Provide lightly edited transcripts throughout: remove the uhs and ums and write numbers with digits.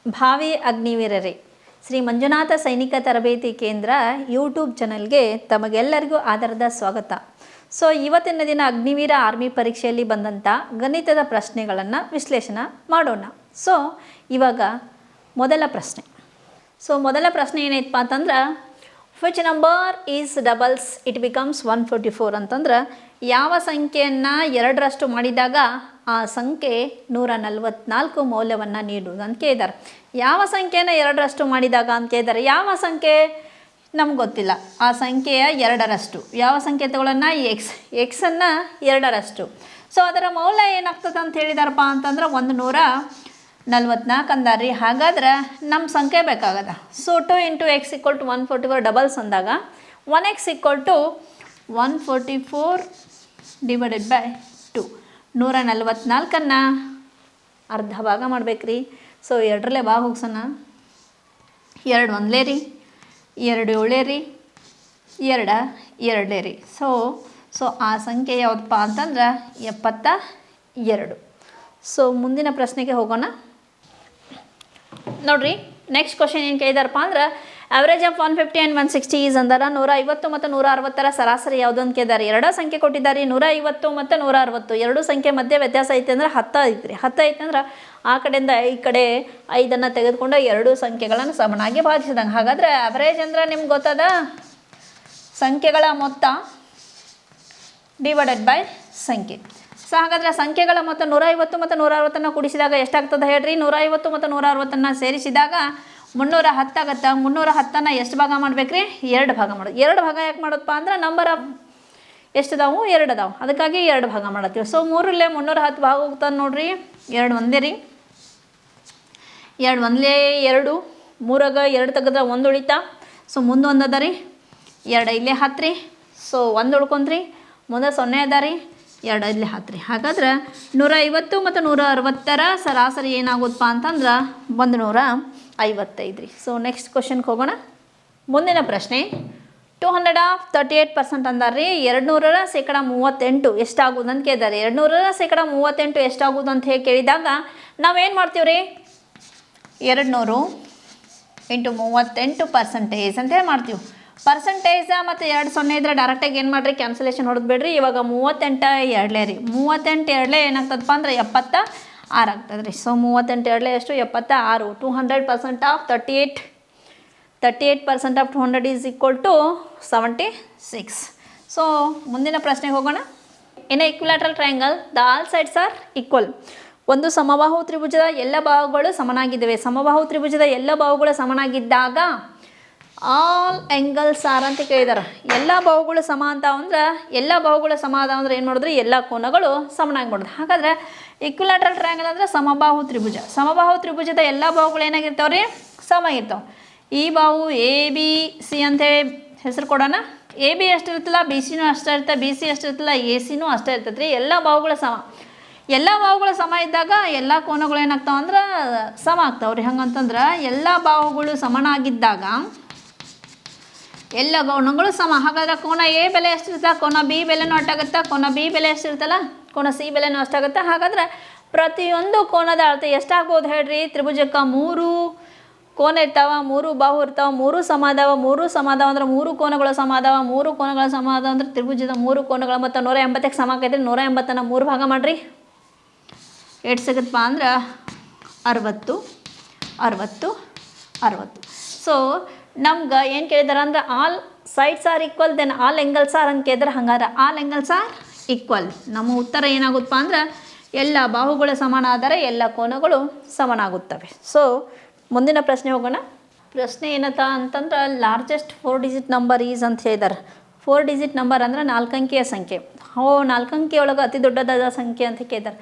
ಭಾವಿ ಅಗ್ನಿವೀರರೇ, ಶ್ರೀ ಮಂಜುನಾಥ ಸೈನಿಕ ತರಬೇತಿ ಕೇಂದ್ರ ಯೂಟ್ಯೂಬ್ ಚಾನಲ್ಗೆ ತಮಗೆಲ್ಲರಿಗೂ ಆಧಾರದ ಸ್ವಾಗತ. ಸೊ ಇವತ್ತಿನ ದಿನ ಅಗ್ನಿವೀರ ಆರ್ಮಿ ಪರೀಕ್ಷೆಯಲ್ಲಿ ಬಂದಂಥ ಗಣಿತದ ಪ್ರಶ್ನೆಗಳನ್ನು ವಿಶ್ಲೇಷಣೆ ಮಾಡೋಣ. ಸೊ ಇವಾಗ ಮೊದಲ ಪ್ರಶ್ನೆ. ಮೊದಲ ಪ್ರಶ್ನೆ ಏನೈತಪ್ಪ ಅಂತಂದ್ರೆ, which number is doubles it becomes 144 ಅಂತಂದ್ರೆ ಯಾವ ಸಂಖ್ಯೆಯನ್ನು 2ರಷ್ಟು ಮಾಡಿದಾಗ ಆ ಸಂಖ್ಯೆ 144 ಮೌಲ್ಯವನ್ನು ನೀಡುವುದು ಅಂತ ಕೇಳಿದ್ದಾರೆ. ಯಾವ ಸಂಖ್ಯೆಯನ್ನು 2ರಷ್ಟು ಮಾಡಿದಾಗ ಅಂತ ಕೇಳಿದ್ದಾರೆ. ಯಾವ ಸಂಖ್ಯೆ ನಮ್ಗೆ ಗೊತ್ತಿಲ್ಲ. ಆ ಸಂಖ್ಯೆಯ 2ರಷ್ಟು ಯಾವ ಸಂಖ್ಯೆ ತಗೊಳ್ಳೋಣ, ಎಕ್ಸನ್ನು 2ರಷ್ಟು. ಸೊ ಅದರ ಮೌಲ್ಯ ಏನಾಗ್ತದೆ ಅಂತ ಹೇಳಿದಾರಪ್ಪ ಅಂತಂದ್ರೆ 144 ಅಂದಾರ್ರಿ. ಹಾಗಾದ್ರೆ ನಮ್ಮ ಸಂಖ್ಯೆ ಬೇಕಾಗದ. ಸೊ 2 × x = 144 ಡಬಲ್ಸ್ ಅಂದಾಗ 1x = 144 / 2. 144 ಅರ್ಧ ಭಾಗ ಮಾಡ್ಬೇಕ್ರಿ. ಸೊ 2ರಲ್ಲೇ ಭಾಗ ಹೋಗ್ಸೋಣ. 2 1 ರೀ, 2 7 ರೀ, 2 2 ರೀ. ಸೊ ಆ ಸಂಖ್ಯೆ ಯಾವುದಪ್ಪ ಅಂತಂದ್ರೆ 72. ಸೊ ಮುಂದಿನ ಪ್ರಶ್ನೆಗೆ ಹೋಗೋಣ. ನೋಡ್ರಿ, ನೆಕ್ಸ್ಟ್ ಕ್ವಶನ್ ಏನು ಕೇಳಿದಾರಪ್ಪ ಅಂದ್ರೆ, ಆವ್ರೇಜ್ ಆಫ್ 150 and 160 ಈಸ್ ಅಂದ್ರೆ 150 ಮತ್ತು 160 ಸರಾಸರಿ ಯಾವುದು ಅಂತ ಕೇಳಿದ್ದಾರೆ. 2 ಸಂಖ್ಯೆ ಕೊಟ್ಟಿದ್ದಾರೆ, 150 ಮತ್ತು 160. 2 ಸಂಖ್ಯೆ ಮಧ್ಯೆ ವ್ಯತ್ಯಾಸ ಐತೆ ಅಂದ್ರೆ 10 ಐತ್ರಿ. 10 ಐತೆ ಅಂದ್ರೆ ಆ ಕಡೆಯಿಂದ ಈ ಕಡೆ 5 ತೆಗೆದುಕೊಂಡು 2 ಸಂಖ್ಯೆಗಳನ್ನು ಸಮನಾಗಿ ಭಾಗಿಸಿದಂಗೆ. ಹಾಗಾದರೆ ಆವ್ರೇಜ್ ಅಂದ್ರೆ ನಿಮ್ಗೆ ಗೊತ್ತದ, ಸಂಖ್ಯೆಗಳ ಮೊತ್ತ ಡಿವೈಡೆಡ್ ಬೈ ಸಂಖ್ಯೆ. ಸೊ ಹಾಗಾದರೆ ಸಂಖ್ಯೆಗಳ ಮೊತ್ತ 150 ಮತ್ತು 160 ಕೂಡಿಸಿದಾಗ ಎಷ್ಟಾಗ್ತದೆ ಹೇಳ್ರಿ. 150 ಮತ್ತು 160 ಸೇರಿಸಿದಾಗ 310 ಆಗುತ್ತೆ. 310 ಎಷ್ಟು ಭಾಗ ಮಾಡ್ಬೇಕ್ರಿ, 2 ಭಾಗ ಮಾಡೋದು. 2 ಭಾಗ ಯಾಕೆ ಮಾಡೋದಪ್ಪ ಅಂದ್ರೆ ನಂಬರ್ ಆಫ್ ಎಷ್ಟಿದಾವು, 2 ಅದಾವೆ, ಅದಕ್ಕಾಗಿ 2 ಭಾಗ ಮಾಡತ್ತೀವಿ. ಸೊ 3ರಲ್ಲಿ 310 ಭಾಗ ಹೋಗ್ತದೆ ನೋಡ್ರಿ. 2 1 ರೀ, 2 1 2, 3ಗ 2 ತೆಗೆದ್ರೆ 1 ಉಳಿತಾ. ಸೊ ಮುಂದೆ 1 ಅದ ರೀ, 2 ಇಲ್ಲೇ 10 ರೀ. ಸೊ 1 ಉಳ್ಕೊಂತ್ರಿ, ಮುಂದೆ 0 ಅದ ರೀ, 2 ಇಲ್ಲಿ 10 ರೀ. ಹಾಗಾದ್ರೆ 150 ಮತ್ತು 160 ಸರಾಸರಿ ಏನಾಗುತ್ತಪ್ಪ ಅಂತಂದ್ರೆ 155 ರೀ. ಸೊ ನೆಕ್ಸ್ಟ್ ಕ್ವಶನ್ಗೆ ಹೋಗೋಣ. ಮುಂದಿನ ಪ್ರಶ್ನೆ, 238% ಅಂದಾರ್ರಿ. 200% ಎಷ್ಟಾಗುವುದು ಅಂತ ಕೇಳಿದ್ದಾರೆ. 200% ಎಷ್ಟಾಗುವುದು ಅಂತ ಹೇಳಿ ಕೇಳಿದಾಗ ನಾವೇನು ಮಾಡ್ತೀವಿ ರೀ, 200 × 38% ಅಂತ ಹೇಳಿ ಮಾಡ್ತೀವಿ. ಪರ್ಸೆಂಟೇಜ ಮತ್ತು 2 0 ಇದ್ರೆ ಡೈರೆಕ್ಟಾಗಿ ಏನು ಮಾಡಿರಿ, ಕ್ಯಾನ್ಸಲೇಷನ್ ಹೊಡೆದ್ಬೇಡ್ರಿ. ಇವಾಗ 38 2 ರೀ. 38 2 ಏನಾಗ್ತದಪ್ಪ ಅಂದ್ರೆ 76 ಆಗ್ತದೆ ರೀ. ಸೊ 38 2 ಎಷ್ಟು, 76. 200% of 38% of 200 is equal to 76. So ಮುಂದಿನ ಪ್ರಶ್ನೆಗೆ ಹೋಗೋಣ. In a equilateral triangle the all sides are equal. ಒಂದು ಸಮಬಾಹು ತ್ರಿಭುಜದ ಎಲ್ಲ ಬಾಹುಗಳು ಸಮನಾಗಿದ್ದಾವೆ. ಸಮಬಾಹು ತ್ರಿಭುಜದ ಎಲ್ಲ ಬಾಹುಗಳು ಸಮನಾಗಿದ್ದಾಗ ಆಲ್ ಆ್ಯಂಗಲ್ಸ್ ಆರ್ ಅಂತ ಕೇಳಿದಾರೆ. ಎಲ್ಲ ಬಾಹುಗಳು ಸಮ ಅಂತ ಅಂದ್ರೆ, ಎಲ್ಲ ಬಾಹುಗಳು ಸಮ ಅದ ಅಂದ್ರೆ ಏನು ಮಾಡಿದ್ರಿ, ಎಲ್ಲ ಕೋನಗಳು ಸಮನಾಗಿ ಮಾಡೋದು. ಹಾಗಾದ್ರೆ ಇಕ್ವಿಲ್ಯಾಟರಲ್ ಟ್ರಯಾಂಗಲ್ ಅಂದರೆ ಸಮಬಾಹು ತ್ರಿಭುಜ. ಸಮಬಾಹು ತ್ರಿಭುಜದ ಎಲ್ಲ ಬಾಹುಗಳು ಏನಾಗಿರ್ತಾವೆ ರೀ, ಸಮ ಇರ್ತಾವೆ. ಈ ಬಾಹು ABC ಅಂತೇಳಿ ಹೆಸರು ಕೊಡೋಣ. AB ಎಷ್ಟಿರುತ್ತಲ್ಲ, BCನೂ ಅಷ್ಟೇ ಇರ್ತದೆ, BC ಎಷ್ಟಿರುತ್ತಲ್ಲ, ACನೂ ಅಷ್ಟೇ ಇರ್ತದೆ ರೀ. ಎಲ್ಲ ಬಾಹುಗಳು ಸಮ. ಎಲ್ಲ ಬಾಹುಗಳು ಸಮ ಇದ್ದಾಗ ಎಲ್ಲ ಕೋನಗಳು ಏನಾಗ್ತಾವೆ ಅಂದ್ರೆ ಸಮ ಆಗ್ತಾವೆ ರೀ. ಹಂಗಂತಂದ್ರೆ ಎಲ್ಲ ಬಾಹುಗಳು ಸಮನಾಗಿದ್ದಾಗ ಎಲ್ಲ ಕೋನಗಳು ಸಮ. ಹಾಗಾದ್ರೆ ಕೋನ A ಬೆಲೆ ಎಷ್ಟಿರುತ್ತೆ, ಕೋನ B ಬೆಲೆನೂ ಅಷ್ಟಾಗುತ್ತೆ. ಕೋನ B ಬೆಲೆ ಎಷ್ಟಿರುತ್ತಲ್ಲ, ಕೋನ C ಬೆಲೆನೂ ಅಷ್ಟಾಗುತ್ತೆ. ಹಾಗಾದ್ರೆ ಪ್ರತಿಯೊಂದು ಕೋನದ ಅಳತೆ ಎಷ್ಟಾಗ್ಬೋದು ಹೇಳ್ರಿ. ತ್ರಿಭುಜಕ್ಕೆ 3 ಕೋನ ಇರ್ತಾವೆ, 3 ಬಾಹು ಇರ್ತಾವೆ, 3 ಸಮ ಅದಾವ. 3 ಸಮ ಅದಾವ ಅಂದ್ರೆ 3 ಕೋನಗಳು ಸಮ ಅದಾವ. 3 ಕೋನಗಳು ಸಮ ಅದಾವ ಅಂದ್ರೆ ತ್ರಿಭುಜದ 3 ಕೋನಗಳು ಮತ್ತು 180ಕ್ಕೆ ಸಮ ಆಕೈತ್ರಿ. 180 3 ಭಾಗ ಮಾಡಿರಿ, ಎಷ್ಟು ಸಿಗುತ್ತಪ್ಪ ಅಂದ್ರೆ 60 60 60. ಸೊ ನಮ್ಗೆ ಏನು ಕೇಳಿದಾರೆ ಅಂದ್ರೆ all sides are equal then all angles are ಅಂತ ಕೇಳಿದ್ರೆ. ಹಂಗಾದ್ರೆ ಆಲ್ ಆ್ಯಂಗಲ್ಸ್ ಆರ್ ಈಕ್ವಲ್. ನಮ್ಮ ಉತ್ತರ ಏನಾಗುತ್ತಪ್ಪ ಅಂದ್ರೆ ಎಲ್ಲ ಬಾಹುಗಳು ಸಮಾನ ಆದರೆ ಎಲ್ಲ ಕೋನಗಳು ಸಮನಾಗುತ್ತವೆ. ಸೊ ಮುಂದಿನ ಪ್ರಶ್ನೆ ಹೋಗೋಣ. ಪ್ರಶ್ನೆ ಏನತ್ತ ಅಂತಂದ್ರೆ, ಲಾರ್ಜೆಸ್ಟ್ 4 ಡಿಜಿಟ್ ನಂಬರ್ ಈಸ್ ಅಂತ ಹೇಳಿದ್ದಾರೆ. 4 ಡಿಜಿಟ್ ನಂಬರ್ ಅಂದರೆ 4 ಅಂಕೆಯ ಸಂಖ್ಯೆ. 4 ಅಂಕೆಯೊಳಗೆ ಅತಿ ದೊಡ್ಡದಾದ ಸಂಖ್ಯೆ ಅಂತ ಕೇಳಿದ್ದಾರೆ.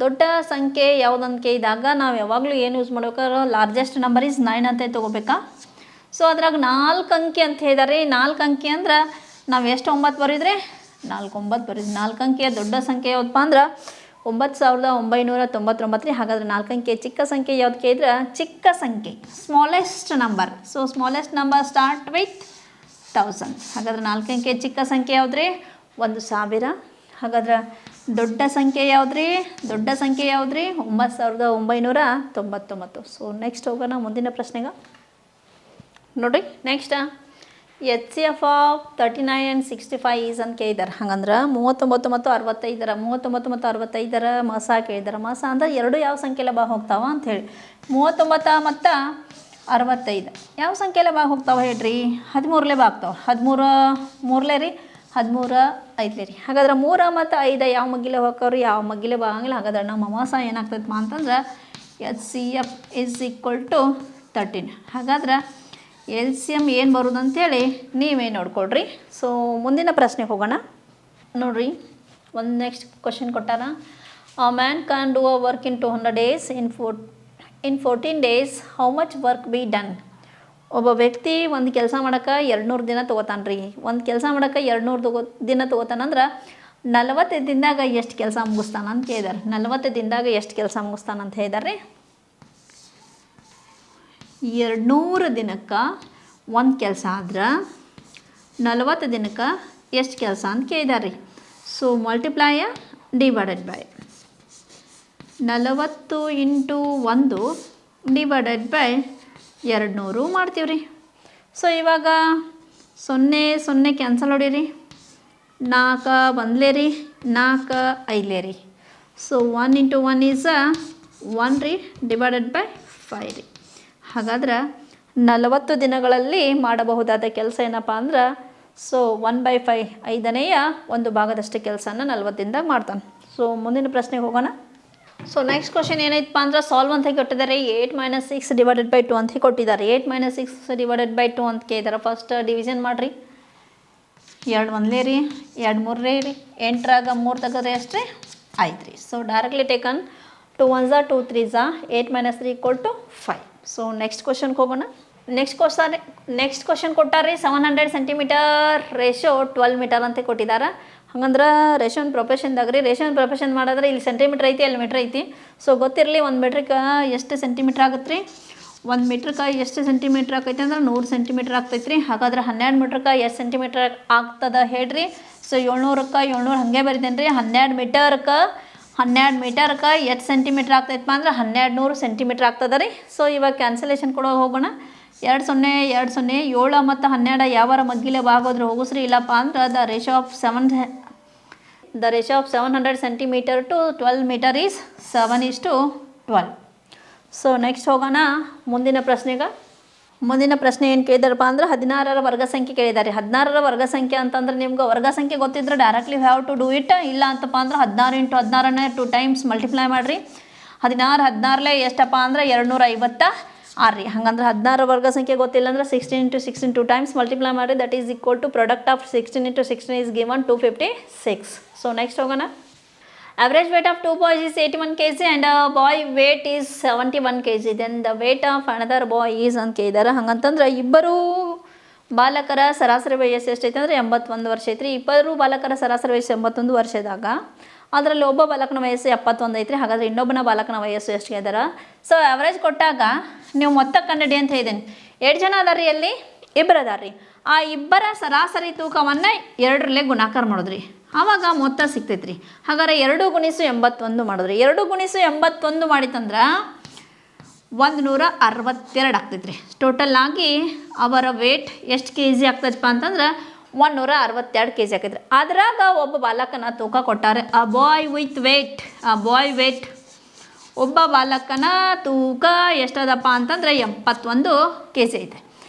ದೊಡ್ಡ ಸಂಖ್ಯೆ ಯಾವುದಂತ ಕೇಳಿದಾಗ ನಾವು ಯಾವಾಗಲೂ ಏನು ಯೂಸ್ ಮಾಡ್ಬೇಕಾದ್ರೆ ಲಾರ್ಜೆಸ್ಟ್ ನಂಬರ್ ಈಸ್ 9 ಅಂತ ತೊಗೋಬೇಕಾ. ಸೊ ಅದ್ರಾಗ 4 ಅಂಕೆ ಅಂತ ಹೇಳಿದಾರೆ. 4 ಅಂಕೆ ಅಂದ್ರೆ ನಾವು ಎಷ್ಟು 9 ಬರೀದ್ರೆ 4 9 ಬರೀದ್ರಿ. 4 ಅಂಕೆಯ ದೊಡ್ಡ ಸಂಖ್ಯೆ ಯಾವುದಪ್ಪ ಅಂದ್ರೆ 9999 ರೀ. ಹಾಗಾದ್ರೆ 4 ಅಂಕೆ ಚಿಕ್ಕ ಸಂಖ್ಯೆ ಯಾವ್ದು ಕೇಳಿದ್ರೆ ಚಿಕ್ಕ ಸಂಖ್ಯೆ smallest number. So smallest number start with 1000. ಹಾಗಾದ್ರೆ 4 ಅಂಕೆ ಚಿಕ್ಕ ಸಂಖ್ಯೆ ಯಾವ್ದು ರೀ, 1000. ಹಾಗಾದ್ರೆ ದೊಡ್ಡ ಸಂಖ್ಯೆ ಯಾವುದ್ರಿ? ದೊಡ್ಡ ಸಂಖ್ಯೆ ಯಾವುದ್ರಿ? 9999. ಸೊ ನೆಕ್ಸ್ಟ್ ಹೋಗೋಣ ಮುಂದಿನ ಪ್ರಶ್ನೆಗೆ. ನೋಡಿರಿ next HCF of 39 and 65 is ಅಂತ ಕೇಳಿದಾರೆ. ಹಂಗಂದ್ರೆ 39 ಮತ್ತು 65, 39 ಮತ್ತು 65 ಮಸ ಕೇಳಿದಾರೆ. ಮಸ ಅಂದ್ರೆ ಎರಡು ಯಾವ ಸಂಖ್ಯೆಲೆ ಭಾಗ ಹೋಗ್ತಾವ ಅಂಥೇಳಿ. 39 ಮತ್ತು 65 ಯಾವ ಸಂಖ್ಯೆಲೆ ಭಾಗ ಹೋಗ್ತಾವ ಹೇಳ್ರಿ? 13ಲೆ ಭಾಗ ಆಗ್ತಾವೆ. 13 ಮೂರಲೇ ರೀ, 13 5ಲೇ ರೀ. ಹಾಗಾದ್ರೆ 3 ಮತ್ತು 5 ಯಾವ ಮಗ್ಗಿಲೆ ಹೋಗ್ತಾವ್ರಿ? ಯಾವ ಮಗ್ಗಿಲೆ ಭಾಗಂಗಿಲ್ಲ. ಹಾಗಾದ್ರೆ ನಮ್ಮ ಮಸ ಏನಾಗ್ತೈತಮ್ಮ ಅಂತಂದ್ರೆ HCF ಈಸ್ ಈಕ್ವಲ್ ಟು 13. ಹಾಗಾದ್ರೆ LCM ಏನು ಬರೋದು ಅಂಥೇಳಿ ನೀವೇ ನೋಡ್ಕೊಳ್ರಿ. ಸೊ ಮುಂದಿನ ಪ್ರಶ್ನೆಗೆ ಹೋಗೋಣ. ನೋಡಿರಿ ಒಂದು ನೆಕ್ಸ್ಟ್ ಕ್ವಶನ್ ಕೊಟ್ಟಾರ. A man can do a work in 200 days. In 14 days how much work be done? ಒಬ್ಬ ವ್ಯಕ್ತಿ ಒಂದು ಕೆಲಸ ಮಾಡೋಕ್ಕೆ 200 ದಿನ ತೊಗೋತಾನೆ ರೀ. ಒಂದು ಕೆಲಸ ಮಾಡೋಕ್ಕೆ 200 ದಿನ ತೊಗೋತಾನಂದ್ರೆ 40 ದಿನದಾಗ ಎಷ್ಟು ಕೆಲಸ ಮುಗಿಸ್ತಾನೆ ಅಂತ ಕೇಳಿದಾರೆ. 40 ದಿನದಾಗ ಎಷ್ಟು ಕೆಲಸ ಮುಗಿಸ್ತಾನೆ ಅಂತ ಹೇಳಿದಾರೆ. 200 ದಿನಕ್ಕೆ ಒಂದು ಕೆಲಸ ಆದ್ರೆ 40 ದಿನಕ್ಕೆ ಎಷ್ಟು ಕೆಲಸ ಅಂತ ಕೇಳಿದಾರೆ ರೀ. So multiply divided by 40 into 1 divided by 200 ಮಾಡ್ತೀವಿ ರೀ. ಸೊ ಇವಾಗ 0 0 ಕ್ಯಾನ್ಸಲ್ ಹೊಡೀರಿ. 4 1ಲೇ ರೀ, 4 5ಲೇ ರೀ. ಸೊ 1 ಇಂಟು 1 ಈಸ್ 1 ರೀ, ಡಿವೈಡೆಡ್ ಬೈ 5 ರೀ. ಹಾಗಾದ್ರೆ 40 ದಿನಗಳಲ್ಲಿ ಮಾಡಬಹುದಾದ ಕೆಲಸ ಏನಪ್ಪ ಅಂದ್ರೆ ಸೊ 1/5 5ನೇಯ ಒಂದು ಭಾಗದಷ್ಟು ಕೆಲಸನ 40 ದಿನದಾಗ ಮಾಡ್ತಾನೆ. ಸೊ ಮುಂದಿನ ಪ್ರಶ್ನೆಗೆ ಹೋಗೋಣ. ಸೊ ನೆಕ್ಸ್ಟ್ ಕ್ವಶನ್ ಏನೈತಪ್ಪ ಅಂದ್ರೆ ಸಾಲ್ವ್ ಅಂತ ಕೊಟ್ಟಿದ್ದಾರೆ. 8 - 6 ಡಿವೈಡೆಡ್ ಬೈ 2 ಅಂತ ಕೊಟ್ಟಿದ್ದಾರೆ. 8 - 6 ಡಿವೈಡೆಡ್ ಬೈ 2 ಅಂತ ಕೇಳಿದಾರೆ. ಫಸ್ಟ್ ಡಿವಿಷನ್ ಮಾಡಿರಿ. 2 1ಲೇ ರೀ, 2 3ಲೇ ರೀ. 8ರಾಗ 3 ತೆಗೆದ್ರೆ ಎಷ್ಟು ರೀ? 5 ರೀ. So directly taken 2 1s 2 3s 8 - 3 = 5. So next ಕ್ವಶನ್ಗೆ ಹೋಗೋಣ. ನೆಕ್ಸ್ಟ್ ಕ್ವಶನ್ ಕೊಟ್ಟಾರೆ. 700 ಸೆಂಟಿಮೀಟರ್ ರೇಷೋ 12 ಮೀಟರ್ ಅಂತ ಕೊಟ್ಟಿದ್ದಾರೆ. ಹಂಗಂದ್ರೆ ರೇಷನ್ ಪ್ರೊಫೆಷನ್ದಾಗ ರೀ, ರೇಷನ್ ಪ್ರೊಫೆಷನ್ ಮಾಡಿದ್ರೆ ಇಲ್ಲಿ ಸೆಂಟಿಮೀಟ್ರ್ ಐತಿ, ಅಲ್ಲಿ ಮೀಟ್ರ್ ಐತಿ. ಸೊ ಗೊತ್ತಿರಲಿ 1 ಮೀಟ್ರಿಗೆ ಎಷ್ಟು ಸೆಂಟಿಮೀಟ್ರ್ ಆಗುತ್ತೆ ರೀ? 1 ಮೀಟ್ರಿಗೆ ಎಷ್ಟು ಸೆಂಟಿಮೀಟ್ರ್ ಆಕೈತೆ ಅಂದ್ರೆ 100 ಸೆಂಟಿಮೀಟ್ರ್ ಆಗ್ತೈತೆ ರೀ. ಹಾಗಾದ್ರೆ 12 ಮೀಟ್ರಿಗೆ ಎಷ್ಟು ಸೆಂಟಿಮೀಟ್ರ್ ಆಗ್ತದೆ ಹೇಳ್ರಿ? ಸೊ 700ಕ್ಕೆ 700 ಹಾಗೆ ಬರಿತೇನೆ ರೀ. 12 ಮೀಟರ್ಗೆ ಎಷ್ಟು ಸೆಂಟಿಮೀಟ್ರ್ ಆಗ್ತೈತಪ್ಪ ಅಂದ್ರೆ 1200 ಸೆಂಟಿಮೀಟ್ರ್ ಆಗ್ತದೆ ರೀ. ಸೊ ಇವಾಗ ಕ್ಯಾನ್ಸಲೇಷನ್ ಕೊಡೋ ಹೋಗೋಣ. 2 0 2 0 7 ಮತ್ತು 12 ಯಾವಾರ ಮಗ್ಗಿಲೆ ಭಾಗೋದ್ರೆ ಹೋಗಿಸ್ರಿ. ಇಲ್ಲಪ್ಪ ಅಂದ್ರೆ the ratio of 700 centimetre to 12 metre is 7:12. So next ಹೋಗೋಣ ಮುಂದಿನ ಪ್ರಶ್ನೆಗೆ. ಮುಂದಿನ ಪ್ರಶ್ನೆ ಏನು ಕೇಳಿದಾರಪ್ಪ ಅಂದ್ರೆ 16ರ ವರ್ಗ ಸಂಖ್ಯೆ ಕೇಳಿದ್ದಾರೆ. 16ರ ವರ್ಗ ಸಂಖ್ಯೆ ಅಂತಂದ್ರೆ ನಿಮ್ಗೆ ವರ್ಗ ಸಂಖ್ಯೆ ಗೊತ್ತಿದ್ರೆ directly have to do it. ಇಲ್ಲ ಅಂತಪ್ಪ ಅಂದ್ರೆ 16 × 16ನೇ 2 ಟೈಮ್ಸ್ ಮಲ್ಟಿಪ್ಲೈ ಮಾಡಿರಿ. 16 16ಲೇ ಎಷ್ಟಪ್ಪ ಅಂದ್ರೆ 256 ರೀ. ಹಂಗಂದ್ರೆ 16ರ ವರ್ಗ ಸಂಖ್ಯೆ ಗೊತ್ತಿಲ್ಲ ಅಂದ್ರೆ 16 × 16 2 ಟೈಮ್ಸ್ ಮಲ್ಟಿಪ್ಲೈ ಮಾಡಿ. That is equal to product of 16 × 16 is given 256. So next ಹೋಗೋಣ. Average weight of 2 boys is 81 kg and a boy weight is 71 kg. Then the weight of another boy is ಅಂತ ಕೇಳಿದಾರೆ. ಹಂಗಂತಂದ್ರೆ ಇಬ್ಬರು ಬಾಲಕರ ಸರಾಸರಿ ವಯಸ್ಸು ಎಷ್ಟೈತೆ ಅಂದರೆ 81 ವರ್ಷ ಐತ್ರಿ. ಇಬ್ಬರು ಬಾಲಕರ ಸರಾಸರಿ ವಯಸ್ಸು 81 ವರ್ಷದಾಗ ಅದರಲ್ಲಿ ಒಬ್ಬ ಬಾಲಕನ ವಯಸ್ಸು 71 ಐತ್ರಿ. ಹಾಗಾದರೆ ಇನ್ನೊಬ್ಬನ ಬಾಲಕನ ವಯಸ್ಸು ಎಷ್ಟು ಕೇಳಿದಾರೆ? ಸೊ ಆವ್ರೇಜ್ ಕೊಟ್ಟಾಗ ನೀವು ಮೊತ್ತ ಕಂಡುಹಿಡಿ ಅಂತ ಹೇಳಿದ್ದೀನಿ. 8 ಜನ ಅದಾರ ರೀ, ಅಲ್ಲಿ ಇಬ್ಬರು ಅದಾರ ರೀ. ಆ ಇಬ್ಬರ ಸರಾಸರಿ ತೂಕವನ್ನು 2ರಲ್ಲೇ ಗುಣಾಕಾರ ಮಾಡೋದ್ರಿ, ಆವಾಗ ಮೊತ್ತ ಸಿಗ್ತೈತೆ ರೀ. ಹಾಗಾದ್ರೆ 2 × 81 ಮಾಡಿದ್ರಿ. 2 × 81 ಮಾಡಿತಂದ್ರೆ 162 ಆಗ್ತೈತೆ ರೀ. ಟೋಟಲ್ ಆಗಿ ಅವರ ವೇಟ್ ಎಷ್ಟು ಕೆ ಜಿ ಆಗ್ತೈತಪ್ಪ ಅಂತಂದ್ರೆ 162 kg ಆಕೈತ್ರಿ. ಅದ್ರಾಗ ಒಬ್ಬ ಬಾಲಕನ ತೂಕ ಕೊಟ್ಟಾರೆ. ಅ ಬಾಯ್ ವೇಟ್ ಒಬ್ಬ ಬಾಲಕನ ತೂಕ ಎಷ್ಟದಪ್ಪ ಅಂತಂದ್ರೆ 71 kg ಐತೆ.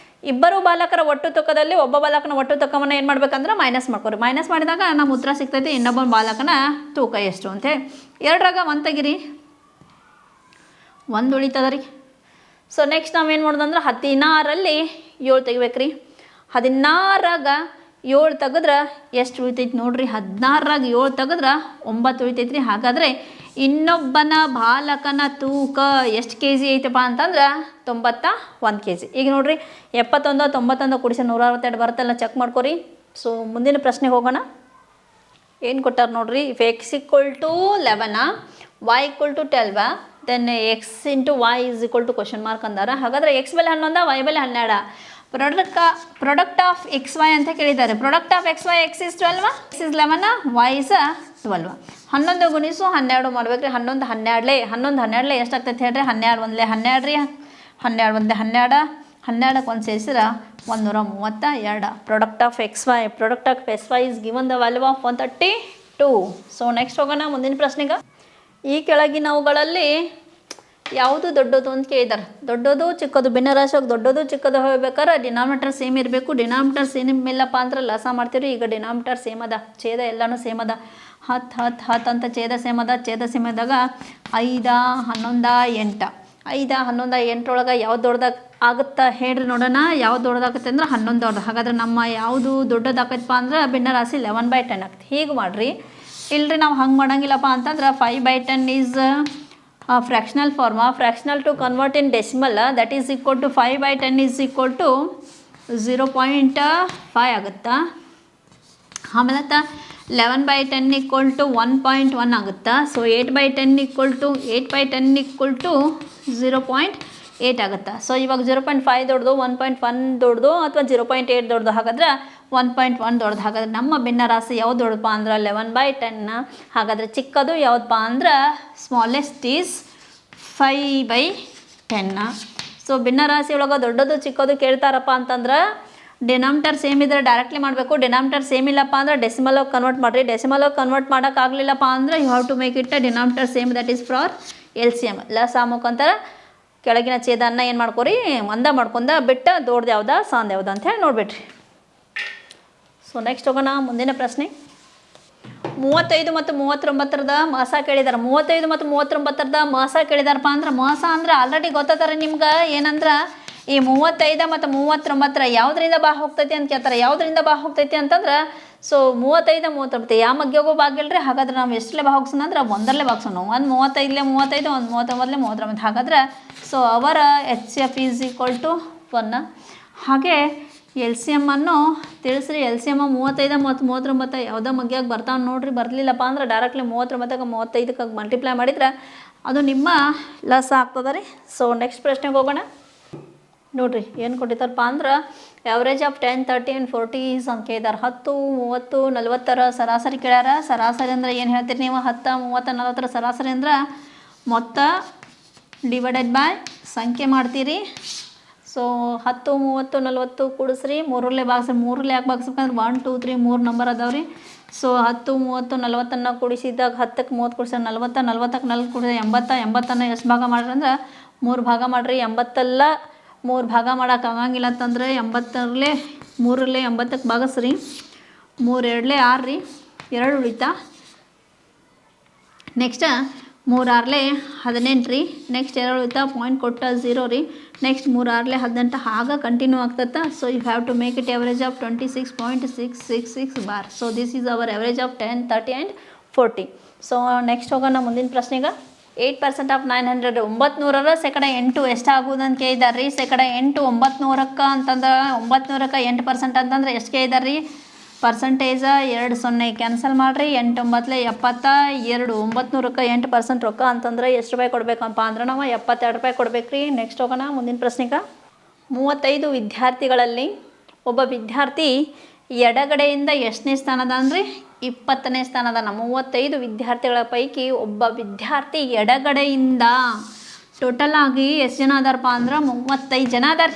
ಇಬ್ಬರು ಬಾಲಕರ ಒಟ್ಟು ತೂಕದಲ್ಲಿ ಒಬ್ಬ ಬಾಲಕನ ಒಟ್ಟು ತೂಕವನ್ನು ಏನು ಮಾಡ್ಬೇಕಂದ್ರೆ ಮೈನಸ್ ಮಾಡ್ಕೊರಿ. ಮೈನಸ್ ಮಾಡಿದಾಗ ನಮ್ಮ ಉತ್ತರ ಸಿಗ್ತೈತೆ ಇನ್ನೊಬ್ಬ ಬಾಲಕನ ತೂಕ ಎಷ್ಟು ಅಂತೇಳಿ. 2ರಾಗ 1 ತೆಗಿರಿ, 1 ಉಳಿತದ ರೀ. ಸೊ ನೆಕ್ಸ್ಟ್ ನಾವೇನು ಮಾಡೋದಂದ್ರೆ 16ರಲ್ಲಿ 7 ತೆಗಿಬೇಕ್ರಿ. 16ರಾಗ 7 ತೆಗೆದ್ರೆ ಎಷ್ಟು ಉಳಿತೈತಿ ನೋಡ್ರಿ. 16ರಾಗ 7 ತೆಗೆದ್ರೆ 9 ಉಳಿತೈತಿ ರೀ. ಹಾಗಾದರೆ ಇನ್ನೊಬ್ಬನ ಬಾಲಕನ ತೂಕ ಎಷ್ಟು ಕೆ ಜಿ ಐತಪ್ಪ ಅಂತಂದ್ರೆ 91 kg. ಈಗ ನೋಡ್ರಿ 71 91 ಕೂಡಿಸಿ 162 ಬರುತ್ತಲ್ಲ, ಚೆಕ್ ಮಾಡ್ಕೊರಿ. ಸೊ ಮುಂದಿನ ಪ್ರಶ್ನೆಗೆ ಹೋಗೋಣ. ಏನು ಕೊಟ್ಟಾರ ನೋಡ್ರಿ. If x = 11 y = 12 then x × y = question mark ಅಂದಾರ. ಹಾಗಾದ್ರೆ x ಬೆಲೆ 11 y ಬೆಲೆ 12. ಪ್ರಾಡಕ್ಟ್ ಆಫ್ XY ಅಂತ ಕೇಳಿದ್ದಾರೆ. Product of XY, x is 12, x is 11, y is 12. 11 ಗುಣಿಸು 12 ಮಾಡ್ಬೇಕು ರೀ. 11 12 11 ಎಷ್ಟಾಗ್ತೈತೆ ಹೇಳ್ರಿ? 12 1 12 ರೀ. 12 1 12 12ಕ್ಕೆ ಒಂದು ಸೇರಿಸಿದ್ರೆ 132. Product of x y is given the value of 132. So next ಹೋಗೋಣ ಮುಂದಿನ ಪ್ರಶ್ನೆಗೆ. ಈ ಕೆಳಗಿನವುಗಳಲ್ಲಿ ಯಾವುದು ದೊಡ್ಡದು ಅಂತ ಕೇಳಿದಾರೆ. ದೊಡ್ಡದು ಚಿಕ್ಕದು ಭಿನ್ನರಾಶಿಯಾಗಿ ದೊಡ್ಡದು ಚಿಕ್ಕದು ಹೋಗ್ಬೇಕಾದ್ರೆ ಡಿನಾಮಿನೇಟರ್ ಸೇಮ್ ಇರಬೇಕು. ಡಿನಾಮಿನೇಟರ್ ಸೇಮ್ ಇಲ್ಲಪ್ಪ ಅಂದ್ರೆ ಲಸ ಮಾಡ್ತೀವಿ. ಈಗ ಡಿನಾಮಿನೇಟರ್ ಸೇಮ್ ಅದ, ಛೇದ ಎಲ್ಲನೂ ಸೇಮ್ ಅದ. 10 ಅಂತ ಛೇದ ಸೇಮ್ ಅದ. ಛೇದ ಸೇಮ್ ಇದ್ದಾಗ 5 11 8 5 11 8 ಯಾವ್ದು ದೊಡ್ಡದಾಗ ಆಗುತ್ತಾ ಹೇಳ್ರಿ ನೋಡೋಣ. ಯಾವ್ದು ದೊಡ್ಡದಾಗುತ್ತೆ ಅಂದ್ರೆ 11 ದೊಡ್ಡದು. ಹಾಗಾದ್ರೆ ನಮ್ಮ ಯಾವುದು ದೊಡ್ಡದಾಗತ್ತಪ್ಪ ಅಂದ್ರೆ ಭಿನ್ನರಾಶಿ 11/10 ಆಗ್ತದೆ. ಹೀಗೆ ಮಾಡಿರಿ. ಇಲ್ಲರಿ ನಾವು ಹಂಗೆ ಮಾಡೋಂಗಿಲ್ಲಪ್ಪ ಅಂತಂದ್ರೆ 5/10 is fractional form. Fractional to convert in decimal that is equal to 5/10 is equal to 0.5 ಆಗುತ್ತಾ. ಆಮೇಲೆ 11/10 ಈಕ್ವಲ್ ಟು 1.1 ಆಗುತ್ತಾ. So 8/10 equal to 8/10 equal to 0.8 ಆಗುತ್ತಾ. ಸೊ ಇವಾಗ 0.5 ದೊಡ್ಡದು, 1.1 ದೊಡ್ಡದು ಅಥವಾ 0.8 ದೊಡ್ಡದು. ಹಾಗಾದ್ರೆ 1.1 ದೊಡ್ಡದು. ಹಾಗಾದ್ರೆ ನಮ್ಮ ಭಿನ್ನರಾಶಿ ಯಾವ್ದು ದೊಡ್ಡಪ್ಪ ಅಂದ್ರೆ 11/10. ಹಾಗಾದರೆ ಚಿಕ್ಕದು ಯಾವುದಪ್ಪ ಅಂದ್ರೆ ಸ್ಮಾಲೆಸ್ಟ್ ಈಸ್ 5/10. ಸೊ ಭಿನ್ನರಾಶಿ ಒಳಗೆ ದೊಡ್ಡದು ಚಿಕ್ಕದು ಕೇಳ್ತಾರಪ್ಪ ಅಂತಂದ್ರೆ ಡಿನಾಮಿನೇಟರ್ ಸೇಮ್ ಇದ್ದರೆ ಡೈರೆಕ್ಟ್ಲಿ ಮಾಡಬೇಕು. ಡಿನಾಮಿನೇಟರ್ ಸೇಮ್ ಇಲ್ಲಪ್ಪ ಅಂದ್ರೆ ಡೆಸಿಮಲಾಗಿ ಕನ್ವರ್ಟ್ ಮಾಡಿರಿ. ಡೆಸಿಮಲಾಗಿ ಕನ್ವರ್ಟ್ ಮಾಡೋಕ್ಕಾಗಲಿಲ್ಲಪ್ಪ ಅಂದ್ರೆ you have to make it denominator same that is for LCM. ಲಸ ಮುಖಾಂತರ ಕೆಳಗಿನ ಛೇದನ ಏನು ಮಾಡ್ಕೊರಿ ಒಂದ ಮಾಡ್ಕೊಂಡ ಬಿಟ್ಟು ದೊಡ್ಡದು ಯಾವ್ದು ಸಣ್ಣ ಯಾವ್ದು ಅಂತ ಹೇಳಿ ನೋಡ್ಬಿಟ್ರಿ. ಸೊ ನೆಕ್ಸ್ಟ್ ಹೋಗೋಣ ಮುಂದಿನ ಪ್ರಶ್ನೆ. 35 ಮತ್ತು 39ರದ ಮಾಸ ಕೇಳಿದಾರೆ. 35 ಮತ್ತು 39ರದ ಮಾಸ ಕೇಳಿದಾರಪ್ಪ ಅಂದ್ರೆ ಮಾಸ ಅಂದ್ರೆ ಆಲ್ರೆಡಿ ಗೊತ್ತಾತಾರೆ ನಿಮ್ಗೆ. ಏನಂದ್ರೆ ಈ 35 ಮತ್ತು 39 ಯಾವುದರಿಂದ ಬಾ ಹೋಗ್ತೈತಿ ಅಂತ ಕೇಳ್ತಾರೆ. ಯಾವುದರಿಂದ ಬಾ ಹೋಗ್ತೈತಿ ಅಂತಂದ್ರೆ ಸೊ 35 39 ಯಾವ ಮಗ್ಗಿಗೂ ಭಾಗಿಲ್ರಿ. ಹಾಗಾದ್ರೆ ನಾವು ಎಷ್ಟಲ್ಲೇ ಭಾಗಿಸೋಣ ಅಂದ್ರೆ ಒಂದರಲ್ಲೇ ಭಾಗಿಸೋಣ. ಒಂದು 35 35 ಒಂದು 39 39. ಹಾಗಾದ್ರೆ ಸೊ ಅವರ HCF ಈಸ್ ಈಕ್ವಲ್ ಟು 1. ಹಾಗೆ LCM ಅನ್ನು ತಿಳಿಸ್ರಿ. LCM 35 ಮತ್ತು 39 ಯಾವುದೋ ಮಗ್ಗಿಯಾಗಿ ಬರ್ತಾವೆ ನೋಡ್ರಿ. ಬರಲಿಲ್ಲಪ್ಪ ಅಂದ್ರೆ ಡೈರೆಕ್ಟ್ಲಿ 39ಕ್ಕೆ 35ಕ್ಕೆ ಮಲ್ಟಿಪ್ಲೈ ಮಾಡಿದ್ರೆ ಅದು ನಿಮ್ಮ ಲಸ ಆಗ್ತದೆ ರೀ. ಸೊ ನೆಕ್ಸ್ಟ್ ಪ್ರಶ್ನೆಗೆ ಹೋಗೋಣ. ನೋಡಿರಿ ಏನು ಕೊಟ್ಟಿದ್ದಾರಪ್ಪ ಅಂದ್ರೆ ಆವ್ರೇಜ್ ಆಫ್ 10 30 ಆ್ಯಂಡ್ 40 ಸಂಖ್ಯೆ ಇದ್ದಾರೆ. 10 30 40 ಸರಾಸರಿ ಕೇಳ್ಯಾರ. ಸರಾಸರಿ ಅಂದ್ರೆ ಏನು ಹೇಳ್ತೀರಿ ನೀವು? 10 30 40 ಸರಾಸರಿ ಅಂದ್ರೆ ಮೊತ್ತ ಡಿವೈಡೆಡ್ ಬೈ ಸಂಖ್ಯೆ ಮಾಡ್ತೀರಿ. ಸೊ 10 30 40 ಕೂಡಿಸ್ರಿ, 3ರಲ್ಲೇ ಭಾಗಿಸ್ರಿ. 3ರಲ್ಲೇ ಯಾಕೆ ಭಾಗಿಸ್ಬೇಕಂದ್ರೆ 1 2 3 3 ನಂಬರ್ ಅದಾವ್ರಿ. ಸೊ 10 30 40 ಕೂಡಿಸಿದಾಗ 10ಕ್ಕೆ 30 ಕೂಡಿಸಿದ್ರೆ 40 40ಕ್ಕೆ 4 ಕೂಡಿಸಿದ್ರೆ 80 80 ಎಷ್ಟು ಭಾಗ ಮಾಡ್ರಿ ಅಂದ್ರೆ 3 ಭಾಗ ಮಾಡಿರಿ. 80 3 ಭಾಗ ಮಾಡೋಕ್ಕಾಗಂಗಿಲ್ಲ ಅಂತಂದರೆ 80ರಲ್ಲೇ 3ರಲ್ಲೇ 80ಕ್ಕೆ ಭಾಗಿಸ್ರಿ. 3 2 6 ರೀ, 2 ಉಳಿತಾ. ನೆಕ್ಸ್ಟ್ 3 6 18 ರೀ. ನೆಕ್ಸ್ಟ್ 2 ಉಳಿತಾ, ಪಾಯಿಂಟ್ ಕೊಟ್ಟ 0 ರೀ. ನೆಕ್ಸ್ಟ್ 3 6 18 ಹಾಗೆ ಕಂಟಿನ್ಯೂ ಆಗ್ತದೆ. So you have to make it average of 26.666 bar. So this is our average of 10 30 and 40. So next ಹೋಗೋಣ ಮುಂದಿನ ಪ್ರಶ್ನೆಗೆ. 8% ಆಫ್ 900 900 ಶೇಕಡ 8 ಎಷ್ಟಾಗುವುದು ಅಂತ ಕೇಳಿದಾರೆ ರೀ. ಶೇಕಡ 8 900ಕ್ಕೆ ಅಂತಂದ್ರೆ 900ಕ್ಕೆ 8% ಅಂತಂದ್ರೆ ಎಷ್ಟು ಕೇಳಿದಾರೆ ರೀ? ಪರ್ಸಂಟೇಜ 2 0 ಕ್ಯಾನ್ಸಲ್ ಮಾಡಿರಿ. 8 9 72 900ಕ್ಕೆ 8% ರೊಕ್ಕ ಅಂತಂದ್ರೆ ಎಷ್ಟು ರೂಪಾಯಿ ಕೊಡಬೇಕಪ್ಪ ಅಂದ್ರೆ ನಾವು 72 ರೂಪಾಯಿ ಕೊಡ್ಬೇಕು ರೀ. ನೆಕ್ಸ್ಟ್ ಹೋಗೋಣ ಮುಂದಿನ ಪ್ರಶ್ನೆಗೆ. 35 ವಿದ್ಯಾರ್ಥಿಗಳಲ್ಲಿ ಒಬ್ಬ ವಿದ್ಯಾರ್ಥಿ ಎಡಗಡೆಯಿಂದ ಎಷ್ಟನೇ ಸ್ಥಾನದ ಅಂದ್ರೆ 20ನೇ ಸ್ಥಾನದಾನ. 35 ವಿದ್ಯಾರ್ಥಿಗಳ ಪೈಕಿ ಒಬ್ಬ ವಿದ್ಯಾರ್ಥಿ ಎಡಗಡೆಯಿಂದ ಟೋಟಲ್ ಆಗಿ ಎಷ್ಟು ಜನ ಅದಾರಪ್ಪ ಅಂದ್ರೆ 35 ಜನ ಅದಾರ.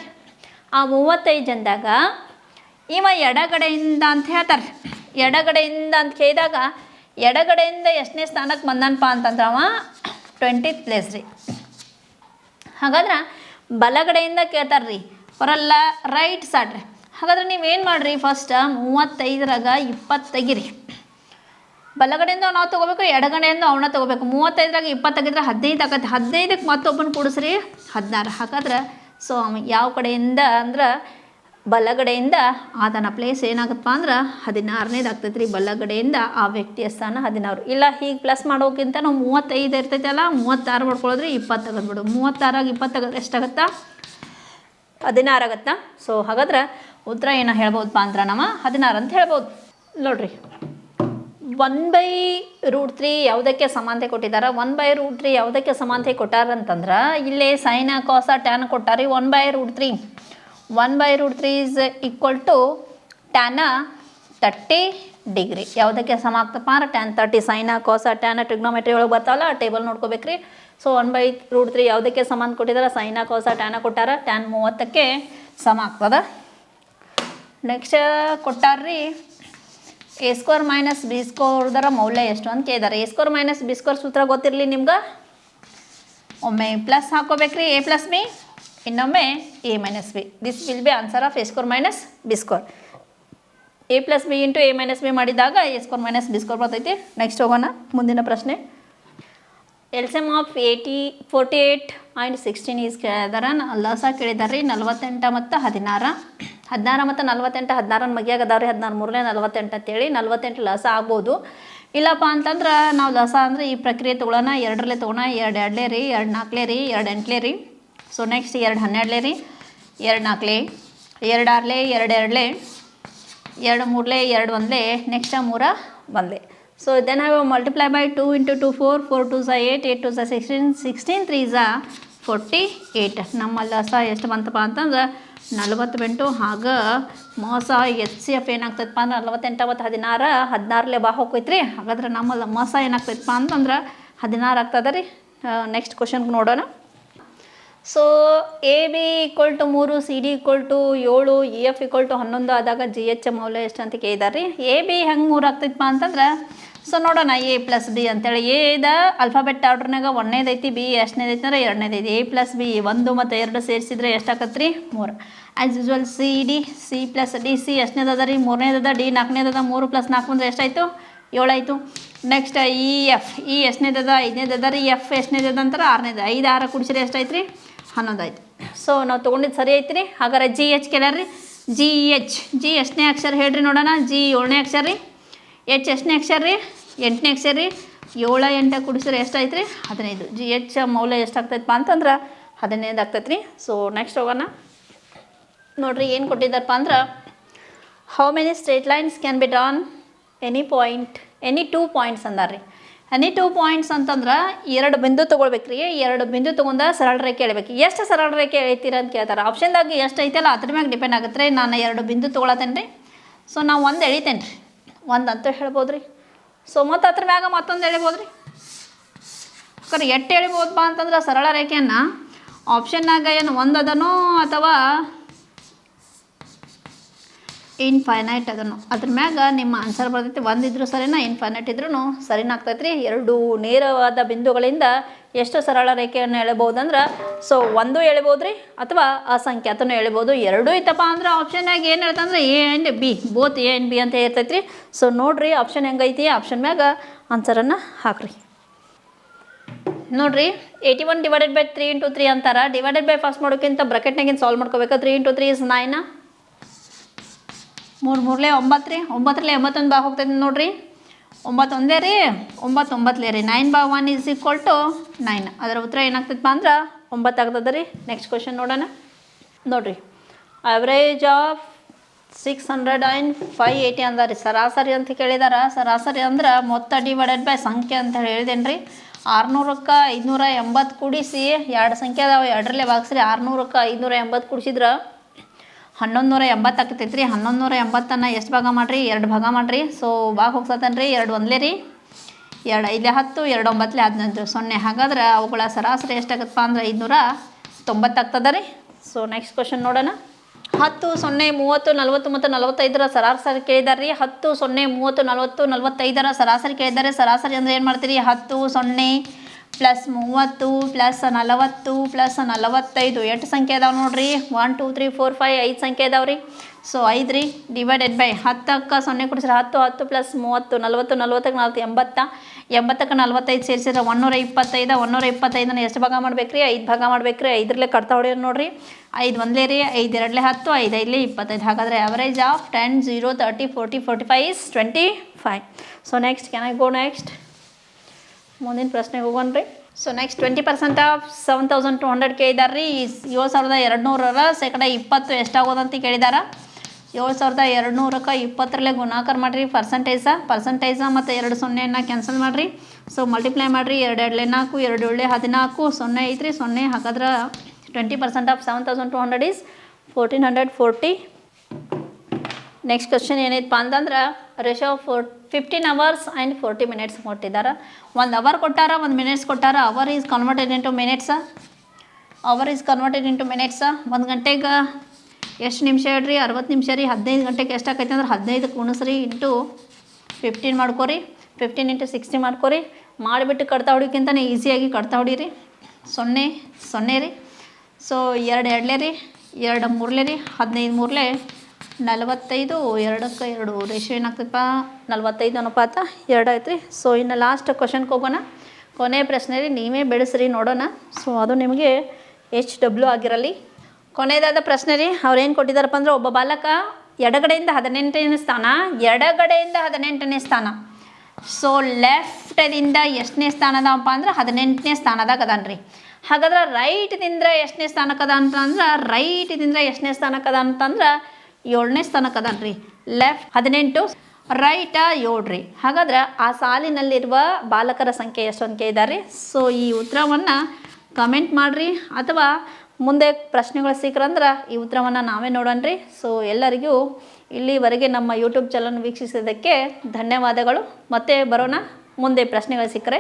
ಆ 35 ಜನದಾಗ ಇವ ಎಡಗಡೆಯಿಂದ ಅಂತ ಹೇಳ್ತಾರೆ. ಎಡಗಡೆಯಿಂದ ಅಂತ ಕೇಳಿದಾಗ ಎಡಗಡೆಯಿಂದ ಎಷ್ಟನೇ ಸ್ಥಾನಕ್ಕೆ ಬಂದನಪ್ಪ ಅಂತಂದ್ರೆ ಅವ 20th ಪ್ಲೇಸ್ ರೀ. ಹಾಗಾದ್ರೆ ಬಲಗಡೆಯಿಂದ ಕೇಳ್ತಾರೆ ರೀ ಬರಲ್ಲ ರೈಟ್ ಸೈಡ್ ರೀ. ಹಾಗಾದ್ರೆ ನೀವೇನು ಮಾಡಿರಿ ಫಸ್ಟ್ 35ರಾಗ 20 ತೆಗಿರಿ. ಬಲಗಡೆಯಿಂದ ನಾವು ತೊಗೋಬೇಕು, ಎಡಗಡೆಯಿಂದ ಅವನ್ನ ತೊಗೋಬೇಕು. 35ರಾಗ 20 ತೆಗಿದ್ರೆ 15 ಆಗತ್ತೆ. 15ಕ್ಕೆ ಮತ್ತೊಬ್ಬನ ಕೂಡಿಸ್ರಿ 16. ಹಾಗಾದ್ರೆ ಸೊ ಯಾವ ಕಡೆಯಿಂದ ಅಂದ್ರೆ ಬಲಗಡೆಯಿಂದ ಆತನ ಪ್ಲೇಸ್ ಏನಾಗುತ್ತಪ್ಪ ಅಂದ್ರೆ 16ನೇದು ಆಗ್ತೈತೆ ರೀ. ಬಲಗಡೆಯಿಂದ ಆ ವ್ಯಕ್ತಿಯ ಸ್ಥಾನ 16. ಇಲ್ಲ ಹೀಗೆ ಪ್ಲಸ್ ಮಾಡೋಕ್ಕಿಂತ ನಾವು 35 ಇರ್ತೈತೆ ಅಲ್ಲ 36 ಮಾಡ್ಕೊಳ್ಳೋದ್ರಿ 20 ತೆಗೆದ್ಬಿಡು. 36ರಾಗ 20 ತೆಗೆದ್ರೆ ಎಷ್ಟಾಗತ್ತಾ? 16 ಆಗತ್ತಾ? ಸೊ ಹಾಗಾದ್ರೆ ಉತ್ತರ ಏನೋ ಹೇಳ್ಬೋದಪ್ಪ ಅಂದ್ರೆ ನಾವು 16 ಅಂತ ಹೇಳ್ಬೋದು. ನೋಡ್ರಿ 1/√3 ಯಾವುದಕ್ಕೆ ಸಮಾನತೆ ಕೊಟ್ಟಿದ್ದಾರೆ? 1/√3 ಯಾವುದಕ್ಕೆ ಸಮಾನತೆ ಕೊಟ್ಟಾರಂತಂದ್ರೆ ಇಲ್ಲೇ ಸೈನ್ ಕಾಸ ಟ್ಯಾನ್ ಕೊಟ್ಟಾರಿ. 1/√3 1/√3 is equal to tan 30 degree. ಯಾವುದಕ್ಕೆ ಸಮ ಆಗ್ತಪ್ಪ ಅಂದ್ರೆ tan 30 ಸೈನ ಕೋಸ ಟ್ಯಾನ ಟ್ರಿಗ್ನೋಮೆಟ್ರಿ ಒಳಗೆ ಬರ್ತಾವಲ್ಲ ಆ ಟೇಬಲ್ ನೋಡ್ಕೋಬೇಕ್ರಿ. ಸೊ 1/√3 ಯಾವುದಕ್ಕೆ ಸಮ ಅಂತ ಕೊಟ್ಟಿದ್ದಾರೆ, ಸೈನ ಕೋಸ ಟ್ಯಾನ ಕೊಟ್ಟಾರ, tan 30ಕ್ಕೆ ಸಮ ಆಗ್ತದೆ. ನೆಕ್ಸ್ಟ್ ಕೊಟ್ಟಾರ್ರಿ a² - b² ಮೌಲ್ಯ ಎಷ್ಟು ಅಂತ ಕೇಳಿದ್ದಾರೆ. a² - b² ಸೂತ್ರ ಗೊತ್ತಿರಲಿ ನಿಮ್ಗೆ. ಒಮ್ಮೆ ಪ್ಲಸ್ ಹಾಕೋಬೇಕ್ರಿ a + b, ಇನ್ನೊಮ್ಮೆ a - b. This will be answer of a² - b². a + b × a - b ಮಾಡಿದಾಗ a² - b² ಬರ್ತೈತಿ. ನೆಕ್ಸ್ಟ್ ಹೋಗೋಣ ಮುಂದಿನ ಪ್ರಶ್ನೆ. LCM ಆಫ್ 48 ಆ್ಯಂಡ್ 16 ಈಸ್ ಕೇಳಿದಾರೆ. ಲಸ ಕೇಳಿದಾರೆ ರೀ 48 ಮತ್ತು 16. 16 ಮತ್ತು 48 16 ಮಗ್ಯಾಗ ಅದಾವ್ರಿ. 16 3 48 ಅಂತೇಳಿ 48 ಲಸ ಆಗ್ಬೋದು. ಇಲ್ಲಪ್ಪ ಅಂತಂದ್ರೆ ನಾವು ಲಸ ಅಂದರೆ ಈ ಪ್ರಕ್ರಿಯೆ ತೊಗೊಳ್ಳೋಣ. 2ರಲ್ಲೇ ತೊಗೊಳ, 2 2 ರೀ, 2 4 ರೀ, 2 8 ರೀ. ಸೊ ನೆಕ್ಸ್ಟ್ 2 12 ರೀ, 2 4, 2 6, 2 2, 2 3, 2 1, next 3 1. So then I multiply by 2 × 2 4, 4 2 8, 8 2 16, 16 3 48. ನಮ್ಮ ಲಸ ಎಷ್ಟು ಬಂತಪ್ಪ ಅಂತಂದ್ರೆ 48. ಹಾಗೆ ಮೋಸ HCF ಏನಾಗ್ತೈತಪ್ಪ ಅಂದ್ರೆ 48 ಮತ್ತು 16 16ರಲ್ಲೇ ಬಾ ಹೋಗ್ತೈತ್ರಿ. ಹಾಗಾದ್ರೆ ನಮ್ಮ ಮೋಸ ಏನಾಗ್ತೈತಪ್ಪ ಅಂತಂದ್ರೆ 16 ಆಗ್ತದೆ ರೀ. ನೆಕ್ಸ್ಟ್ ಕ್ವಶನ್ಗೆ ನೋಡೋಣ. ಸೊ AB = 3, CD = 7, EF = 11 ಆದಾಗ GH ಮೌಲ್ಯ ಎಷ್ಟು ಅಂತ ಕೇಳಿದಾರೆ ರೀ. AB ಹೆಂಗೆ 3 ಆಗ್ತೈತಪ್ಪ ಅಂತಂದ್ರೆ ಸೊ ನೋಡೋಣ A + B ಅಂತೇಳಿ. ಎದ ಅಲ್ಫಾಬೆಟ್ ಆರ್ಡ್ರ್ನಾಗ 1ನೇದೈತಿ, B ಎಷ್ಟನೇದೈತಿ ಅಂದ್ರೆ 2ನೇದೈತಿ. A + B 1 ಮತ್ತು 2 ಸೇರಿಸಿದ್ರೆ ಎಷ್ಟಾಗತ್ತೆ ರೀ 3. As usual CD, C + D, C ಎಷ್ಟನೇದದ ರೀ 3ನೇದದ, D 4ನೇದದ. 3 + 4 ಅಂದರೆ ಎಷ್ಟಾಯಿತು 7 ಆಯಿತು. ನೆಕ್ಸ್ಟ್ EF, E ಎಷ್ಟನೇದದ 5ನೇದದ ರೀ. F ಎಷ್ಟನೇದದ ಅಂತಾರೆ 6ನೇದ. 5 6 ಕೂಡಿಸಿದ್ರೆ ಎಷ್ಟಾಯ್ತು ರೀ 11 ಆಯ್ತು. ಸೊ ನಾವು ತೊಗೊಂಡಿದ್ದು ಸರಿ ಐತಿ ರೀ. ಹಾಗಾದ್ರೆ GH ಕೇಳ್ಯಾರ್ರಿ. GH, G ಎಷ್ಟನೇ ಅಕ್ಷರ ಹೇಳ್ರಿ ನೋಡೋಣ. G 7ನೇ ಅಕ್ಷರ ರೀ. H ಎಷ್ಟನೇ ಅಕ್ಷರ ರೀ 8ನೇ ಅಕ್ಷರ ರೀ. 7 8 ಕೂಡಿಸಿದ್ರೆ ಎಷ್ಟಾಯ್ತು ರೀ 15. GH ಮೌಲ್ಯ ಎಷ್ಟಾಗ್ತೈತಪ್ಪ ಅಂತಂದ್ರೆ 15 ಆಗ್ತೈತೆ ರೀ. ಸೊ ನೆಕ್ಸ್ಟ್ ಹೋಗೋಣ ನೋಡ್ರಿ ಏನು ಕೊಟ್ಟಿದ್ದಾರಪ್ಪ ಅಂದ್ರೆ how many straight lines can be drawn any 2 points ಅಂದಾರ್ರಿ. ಎನಿ 2 ಪಾಯಿಂಟ್ಸ್ ಅಂತಂದ್ರೆ 2 ಬಿಂದು ತೊಗೊಳ್ಬೇಕ್ರಿ. 2 ಬಿಂದು ತೊಗೊಂಡ ಸರಳ ರೇಖೆ ಎಳಿಬೇಕು. ಎಷ್ಟು ಸರಳ ರೇಖೆ ಎಳಿತೀರ ಅಂತ ಕೇಳ್ತಾರೆ. ಆಪ್ಷನ್ದಾಗ ಎಷ್ಟು ಐತಲ್ಲ ಅದ್ರ ಮ್ಯಾಗೆ ಡಿಪೆಂಡ್ ಆಗುತ್ತೆ ರೀ. ನಾನು 2 ಬಿಂದು ತೊಗೊಳತ್ತೇನೆ ರೀ. ಸೊ ನಾವು 1 ಎಳಿತೇನೆ ರೀ. 1 ಅಂತ ಹೇಳ್ಬೋದು ರೀ. ಸೊ ಮತ್ತು ಅದ್ರ ಮ್ಯಾಗ ಮತ್ತೊಂದು ಎಳಿಬೋದು ರೀ. ಯಾಕಂದ್ರೆ ಎಷ್ಟು ಎಳಿಬೋದಪ್ಪ ಅಂತಂದ್ರೆ ಸರಳ ರೇಖೆಯನ್ನು ಆಪ್ಷನ್ನಾಗ ಏನು 1 ಅದನೋ ಅಥವಾ ಇನ್ಫೈನೈಟ್ ಅದನ್ನು ಅದ್ರ ಮ್ಯಾಗ ನಿಮ್ಮ ಆನ್ಸರ್ ಬರ್ತೈತಿ. 1 ಇದ್ರೂ ಸರಿನಾ, ಇನ್ಫೈನೈಟ್ ಇದ್ರೂ ಸರಿನಾ ಆಗ್ತೈತೆ ರೀ. 2 ನೇರವಾದ ಬಿಂದುಗಳಿಂದ ಎಷ್ಟು ಸರಳ ರೇಖೆಯನ್ನು ಎಳಿಬೋದು ಅಂದ್ರೆ ಸೊ 1 ಎಳಿಬೋದು ರೀ ಅಥವಾ ಅಸಂಖ್ಯಾತನೂ ಎಳಿಬೋದು. 2 ಇತ್ತಪ್ಪ ಅಂದ್ರೆ ಆಪ್ಷನ್ನಾಗ ಏನು ಹೇಳ್ತಂದ್ರೆ A and B, both A and B ಅಂತ ಇರ್ತೈತೆ ರೀ. ಸೊ ನೋಡಿರಿ ಆಪ್ಷನ್ ಹೆಂಗೈತಿ, ಆಪ್ಷನ್ ಮ್ಯಾಗ ಆನ್ಸರನ್ನು ಹಾಕ್ರಿ. ನೋಡಿರಿ 81 / 3 × 3 ಅಂತಾರೆ. ಡಿವೈಡೆಡ್ ಬೈ ಫಸ್ಟ್ ಮಾಡೋಕ್ಕಿಂತ ಬ್ರಾಕೆಟ್ನಾಗಿಂತ ಸಾಲ್ವ್ ಮಾಡ್ಕೋಬೇಕು. 3 × 3 = 9. 3 3 9 ರೀ. 9ರಲ್ಲಿ 81 ಬಾ ಹೋಗ್ತೈತಿ ನೋಡಿರಿ. 9 1 ರೀ, 9 9 ರೀ. 9/1 = 9. ಅದರ ಉತ್ತರ ಏನಾಗ್ತೈತಪ್ಪ ಅಂದ್ರೆ 9 ಆಗ್ತದೆ ರೀ. ನೆಕ್ಸ್ಟ್ ಕ್ವಶನ್ ನೋಡೋಣ. ನೋಡಿರಿ ಅವರೇಜ್ ಆಫ್ 600 ಆ್ಯಂಡ್ 580 ಅಂದಾರೆ ರೀ. ಸರಾಸರಿ ಅಂತ ಕೇಳಿದಾರೆ. ಸರಾಸರಿ ಅಂದ್ರೆ ಮೊತ್ತ ಡಿವೈಡೆಡ್ ಬೈ ಸಂಖ್ಯೆ ಅಂತ ಹೇಳಿದೇನೆ ರೀ. 600ಕ್ಕೆ 580 ಕೂಡಿಸಿ 2 ಸಂಖ್ಯೆ ಅದಾವೆ, 2ರಲ್ಲೇ ಭಾಗಿಸ್ರಿ. 600ಕ್ಕೆ 580 ಕೂಡಿಸಿದ್ರೆ 1180 ಆಗ್ತೈತೆ ರೀ. 1180 ಎಷ್ಟು ಭಾಗ ಮಾಡಿರಿ 2 ಭಾಗ ಮಾಡಿರಿ. ಸೊ ಭಾಗ ಹೋಗ್ಸತ್ತೇನೆ ರೀ. 2 1 ರೀ, 2 5 10, 2 9 18 0. ಹಾಗಾದ್ರೆ ಅವುಗಳ ಸರಾಸರಿ ಎಷ್ಟಾಗತ್ತಪ್ಪ ಅಂದ್ರೆ 590 ಆಗ್ತದೆ ರೀ. ಸೊ ನೆಕ್ಸ್ಟ್ ಕ್ವಶನ್ ನೋಡೋಣ. 10 0 30 40 ಮತ್ತು 45ರ ಸರಾಸರಿ ಕೇಳಿದಾರೆ ರೀ. 10 0 30 40 45ರ ಸರಾಸರಿ ಕೇಳಿದ್ದಾರೆ. ಸರಾಸರಿ ಅಂದರೆ ಏನು ಮಾಡ್ತೀರಿ 10 0 + 30 + 40 + 45 ಎಷ್ಟು ಸಂಖ್ಯೆ ಅದಾವೆ ನೋಡಿರಿ. 1 2 3 4 5 5 ಸಂಖ್ಯೆ ಅದಾವೆ ರೀ. ಸೊ 5 ರೀ ಡಿವೈಡೆಡ್ ಬೈ 10ಕ್ಕೆ 0 ಕೊಡಿಸಿದ್ರೆ 10 10 + 30 40 40ಕ್ಕೆ 40 80 80ಕ್ಕೆ 45 ಸೇರಿಸಿದ್ರೆ 125 125 ಎಷ್ಟು ಭಾಗ ಮಾಡ್ಬೇಕು ರೀ 5 ಭಾಗ ಮಾಡ್ಬೇಕು ರೀ. 5ರಲ್ಲೇ ಕಡ್ತಾ ಹೊಡೆಯೋದು ನೋಡಿರಿ. 5 1 ರೀ, 5 2 10, 5 5 25. ಹಾಗಾದರೆ average of 10 0 30 40 45 is 25. So next can I go next ಮುಂದಿನ ಪ್ರಶ್ನೆಗೆ ಹೋಗೋಣ ರೀ. ಸೊ ನೆಕ್ಸ್ಟ್ 20% ಆಫ್ 7200 ಕೇಳಿದಾರೆ ರೀ. 7200ರ ಶೇಕಡ 20 ಎಷ್ಟಾಗೋದಂತ ಕೇಳಿದಾರೆ. 7200ಕ್ಕೆ 20ರಲ್ಲೇ ಗುಣಾಕಾರ ಮಾಡಿರಿ. ಪರ್ಸಂಟೇಜ ಮತ್ತು 2 0ನ್ನು ಕ್ಯಾನ್ಸಲ್ ಮಾಡಿರಿ. ಸೊ ಮಲ್ಟಿಪ್ಲೈ ಮಾಡಿರಿ. 2 2 4, 2 7 14, 0 ಐತ್ರಿ 0. ಹಾಗಾದ್ರೆ 20% ಆಫ್ 7200 is 1440. ನೆಕ್ಸ್ಟ್ ಕ್ವಶನ್ ಏನೈತಪ್ಪ ಅಂತಂದ್ರೆ ರೇಷೋ 15 hours and 40 minutes ಕೊಟ್ಟಿದ್ದಾರೆ. 1 hour ಕೊಟ್ಟಾರ, 1 minutes ಕೊಟ್ಟಾರ. Hour is converted into minutes. Hour is converted into minutes. 1 ಗಂಟೆಗೆ ಎಷ್ಟು ನಿಮಿಷ ಹೇಳ್ರಿ? 60 ನಿಮಿಷ ರೀ. 15 ಗಂಟೆಗೆ ಎಷ್ಟು ಆಕೈತೆ ಅಂದ್ರೆ 15 ಗುಣಿಸ್ರಿ ಇಂಟು 15 ಮಾಡ್ಕೊರಿ. 15 ಇಂಟು 60 ಮಾಡ್ಕೊರಿ. ಮಾಡಿಬಿಟ್ಟು ಕಡ್ತಾ ಹೊಡಿಕ್ಕಿಂತನೇ ಈಸಿಯಾಗಿ ಕಡ್ತಾ ಹೊಡೀರಿ. 0 0 ರೀ. ಸೊ 2 2 ರೀ, 2 3 ರೀ, 15 3 45, 2ಕ್ಕೆ 2 ರೇಷಿಯೋ ಏನಾಗ್ತದಪ್ಪ? 45 ಅನುಪಾತ 2 ಆಯ್ತು ರೀ. ಸೊ ಇನ್ನು ಲಾಸ್ಟ್ ಕ್ವಶನ್ಗೆ ಹೋಗೋಣ. ಕೊನೆಯ ಪ್ರಶ್ನೆ ರೀ, ನೀವೇ ಬೆಳೆಸ್ರಿ ನೋಡೋಣ. ಸೊ ಅದು ನಿಮಗೆ HW ಆಗಿರಲಿ. ಕೊನೆಯದಾದ ಪ್ರಶ್ನೆ ರೀ, ಅವ್ರು ಏನು ಕೊಟ್ಟಿದ್ದಾರಪ್ಪ ಅಂದ್ರೆ, ಒಬ್ಬ ಬಾಲಕ ಎಡಗಡೆಯಿಂದ 18ನೇ ಸ್ಥಾನ, ಎಡಗಡೆಯಿಂದ 18ನೇ ಸ್ಥಾನ. ಸೊ ಲೆಫ್ಟದಿಂದ ಎಷ್ಟನೇ ಸ್ಥಾನದಪ್ಪ ಅಂದ್ರೆ 18ನೇ ಸ್ಥಾನದಾಗ ಅದಾನ್ರಿ. ಹಾಗಾದ್ರೆ ರೈಟ್ದಿಂದ ಎಷ್ಟನೇ ಸ್ಥಾನಕ್ಕದ ಅಂತಂದ್ರೆ, ರೈಟ್ದಿಂದ ಎಷ್ಟನೇ ಸ್ಥಾನಕ್ಕದ ಅಂತಂದ್ರೆ 7ನೇ ಸ್ಥಾನಕ್ಕೆ ಅದಾನ್ರಿ. ಲೆಫ್ಟ್ 18, ರೈಟ 7 ರೀ. ಹಾಗಾದ್ರೆ ಆ ಸಾಲಿನಲ್ಲಿರುವ ಬಾಲಕರ ಸಂಖ್ಯೆ ಎಷ್ಟು ಸಂಖ್ಯೆ ಇದ್ದಾರೆ? ಸೊ ಈ ಉತ್ತರವನ್ನು ಕಮೆಂಟ್ ಮಾಡಿರಿ, ಅಥವಾ ಮುಂದೆ ಪ್ರಶ್ನೆಗಳು ಸಿಕ್ಕರಂದ್ರೆ ಈ ಉತ್ತರವನ್ನು ನಾವೇ ನೋಡೋಣ್ರಿ. ಸೊ ಎಲ್ಲರಿಗೂ ಇಲ್ಲಿವರೆಗೆ ನಮ್ಮ ಯೂಟ್ಯೂಬ್ ಚಾನಲ್ ವೀಕ್ಷಿಸಿದ್ದಕ್ಕೆ ಧನ್ಯವಾದಗಳು. ಮತ್ತೆ ಬರೋಣ ಮುಂದೆ ಪ್ರಶ್ನೆಗಳು ಸಿಕ್ಕರೆ.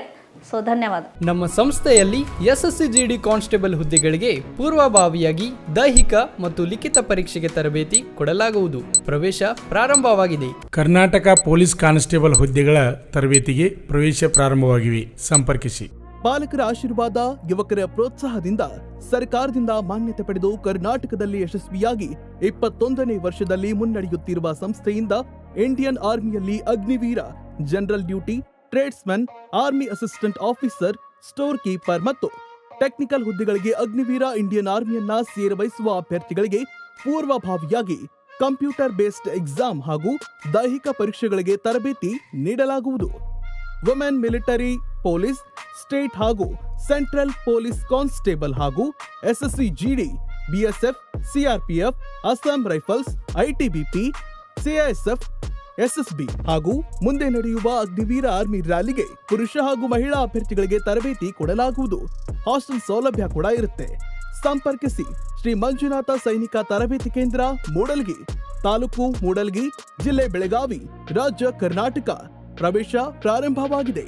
ಸೊ ಧನ್ಯವಾದ. ನಮ್ಮ ಸಂಸ್ಥೆಯಲ್ಲಿ SSC/GD ಕಾನ್ಸ್ಟೇಬಲ್ ಹುದ್ದೆಗಳಿಗೆ ಪೂರ್ವಭಾವಿಯಾಗಿ ದೈಹಿಕ ಮತ್ತು ಲಿಖಿತ ಪರೀಕ್ಷೆಗೆ ತರಬೇತಿ ಕೊಡಲಾಗುವುದು. ಪ್ರವೇಶ ಪ್ರಾರಂಭವಾಗಿದೆ. ಕರ್ನಾಟಕ ಪೊಲೀಸ್ ಕಾನ್ಸ್ಟೇಬಲ್ ಹುದ್ದೆಗಳ ತರಬೇತಿಗೆ ಪ್ರವೇಶ ಪ್ರಾರಂಭವಾಗಿವೆ. ಸಂಪರ್ಕಿಸಿ. ಪಾಲಕರ ಆಶೀರ್ವಾದ, ಯುವಕರ ಪ್ರೋತ್ಸಾಹದಿಂದ ಸರ್ಕಾರದಿಂದ ಮಾನ್ಯತೆ ಪಡೆದು ಕರ್ನಾಟಕದಲ್ಲಿ ಯಶಸ್ವಿಯಾಗಿ 21ನೇ ವರ್ಷದಲ್ಲಿ ಮುನ್ನಡೆಯುತ್ತಿರುವ ಸಂಸ್ಥೆಯಿಂದ ಇಂಡಿಯನ್ ಆರ್ಮಿಯಲ್ಲಿ Agniveer, general duty, tradesman, army assistant officer, store keeper ಮತ್ತು ಟೆಕ್ನಿಕಲ್ ಹುದ್ದೆಗಳಿಗೆ ಅಗ್ನಿವೀರ ಇಂಡಿಯನ್ ಆರ್ಮಿಯನ್ನ ಸೇರಬಯಸುವ ಅಭ್ಯರ್ಥಿಗಳಿಗೆ ಪೂರ್ವಭಾವಿಯಾಗಿ ಕಂಪ್ಯೂಟರ್ ಬೇಸ್ಡ್ ಎಕ್ಸಾಮ್ ಹಾಗೂ ದೈಹಿಕ ಪರೀಕ್ಷೆಗಳಿಗೆ ತರಬೇತಿ ನೀಡಲಾಗುವುದು. ವುಮೆನ್ ಮಿಲಿಟರಿ, ಪೊಲೀಸ್, ಸ್ಟೇಟ್ ಹಾಗೂ ಸೆಂಟ್ರಲ್ ಪೊಲೀಸ್ ಕಾನ್ಸ್ಟೇಬಲ್ ಹಾಗೂ SSC/GD, BSF, CRPF, Assam rifles, ITBP, CISF, SSB ಹಾಗೂ ಮುಂದೆ ನಡೆಯುವ ಅಗ್ನಿವೀರ ಆರ್ಮಿ ರ್ಯಾಲಿಗೆ ಪುರುಷ ಹಾಗೂ ಮಹಿಳಾ ಅಭ್ಯರ್ಥಿಗಳಿಗೆ ತರಬೇತಿ ಕೊಡಲಾಗುವುದು. ಹಾಸ್ಟೆಲ್ ಸೌಲಭ್ಯ ಕೂಡ ಇರುತ್ತೆ. ಸಂಪರ್ಕಿಸಿ ಶ್ರೀ ಮಂಜುನಾಥ ಸೈನಿಕ ತರಬೇತಿ ಕೇಂದ್ರ, ಮೂಡಲ್ಗಿ, ತಾಲೂಕು ಮೂಡಲ್ಗಿ, ಜಿಲ್ಲೆ ಬೆಳಗಾವಿ, ರಾಜ್ಯ ಕರ್ನಾಟಕ. ಪ್ರವೇಶ ಪ್ರಾರಂಭವಾಗಿದೆ.